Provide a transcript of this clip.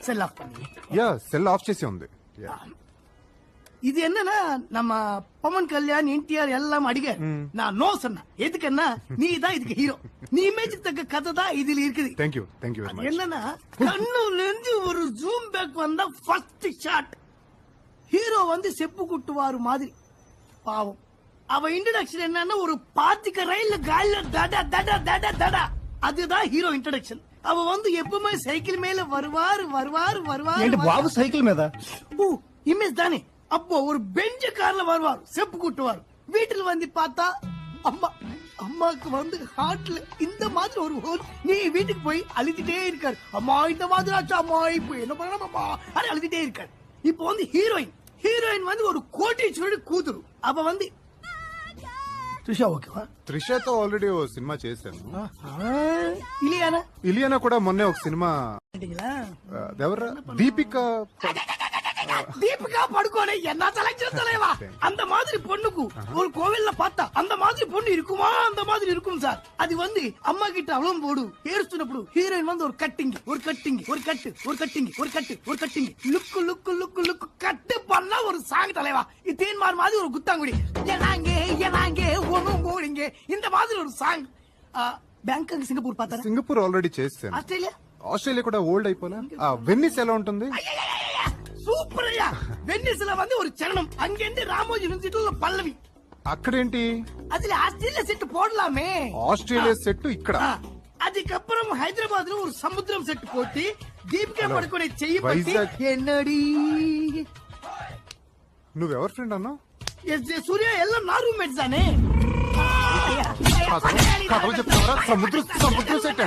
செல் of பண்ணி yeah cell of చేసి ఉంది. இது என்னன்னா நம்ம பவன் கல்யாண் என்டிஆர் எல்லாம் அடிக்க நான் நோ சொன்னேன். எதுக்குன்னா நீ தான் இதுக்கு ஹீரோ, நீ இமேஜ் தக்க கதை தான் இதுல இருக்குது. Thank you very much. என்னன்னா கண்ணுல இருந்து ஒரு ஜூம் பேக் வந்தா ஃபர்ஸ்ட் ஷாட் ஹீரோ வந்து செப்பு குட்டுவாரு மாதிரி. பாவம் அவ இன்ட்ரோடக்ஷன் என்னன்னா ஒரு பாத்திக்க ரயில்ல காலில தட தட தட தட, அதுதான் ஹீரோ இன்ட்ரோடக்ஷன். அவ வந்து எப்பவுமே சைக்கிள் மேல வருவாரு வருவாரு வருவாரு. బాబు సైకిల్ మీద இமேஜ் தானே. அப்போ ஒரு பெஞ்ச கார்ல வருவார், செப்பு கூட்டுவார். வீட்டுல வந்து பார்த்தா அம்மா, அம்மாக்கு வந்து ஹார்ட்ல இந்த மாதிரி ஒரு ஹோல். நீ வீட்டுக்கு போய் அழுதுட்டே இருக்காரு, அம்மா இந்த மாதிரி ஆச்சு, அம்மா இப்போ என்ன பண்ணமா அது அழுதுட்டே இருக்காரு. இப்போ வந்து ஹீரோயின், ஹீரோயின் வந்து ஒரு கோட்டீஸ்வரர் கூతురు. அவ வந்து త్రిష ఓకేవా? త్రిషతో ఆల్రెడీ ఓ సినిమా చేశాను. ఇలియానా? ఇలియానా కూడా మొన్నే ఒక సినిమా. ఎవరు? దీపిక. தீபிகா படுகோனே என்ன செலக்ஷன் தலைவா. அந்த மாதிரி பொண்ணுக்கு ஒரு கோவில்ல பார்த்தா அந்த மாதிரி பொண்ணு இருக்குமா? அந்த மாதிரி இருக்கும் சார். அது வந்து அம்மா கிட்ட அவளும் போடு ஏறுச்சுனప్పుడు ஹீரோயின் வந்து ஒரு கட்டிங் ஒரு கட்டிங் ஒரு கட்டு ஒரு கட்டிங் ஒரு கட்டு ஒரு cutting look look look look கட்டு பண்ணா ஒரு சாங் தலைவா. இதேன் மாதிரி ஒரு குத்தாங்குடி ஏனாங்க ஏனாங்க ஒண்ணும் போடுங்க இந்த மாதிரி ஒரு சாங். బ్యాంకాక్ సింగపూర్ பார்த்தாரா? సింగపూర్ ఆల్రెడీ చేశాను. ఆస్ట్రేలియా? ఆస్ట్రేలియా కూడా ఓల్డ్ అయిపోలే. వెన్నిస్ ఎలా ఉంటుంది? సూపర్యా. వెన్నిస్లో வந்து ஒரு சரணம், அங்கேந்து ராமோஜி யூனிவர்சிட்டில பல்லவி. అక్కడేంటి? அதுல ஆஸ்திரேலியா செட் போடலாமே. ఆస్ట్రేలియా సెట్ ఇక్కడ. அதுக்கப்புறம் ஹைதராபாத்ல ஒரு சமுத்திரம் செட் போட்டு దీపికా పడుకోనే చెయ్యి పట్టి என்னடி. నువ్వెవర్ ఫ్రెండ్ అన్నా? సూర్య ఎల్లం నా రూమ్మేట్స్ தானே. సముద్రం సెట్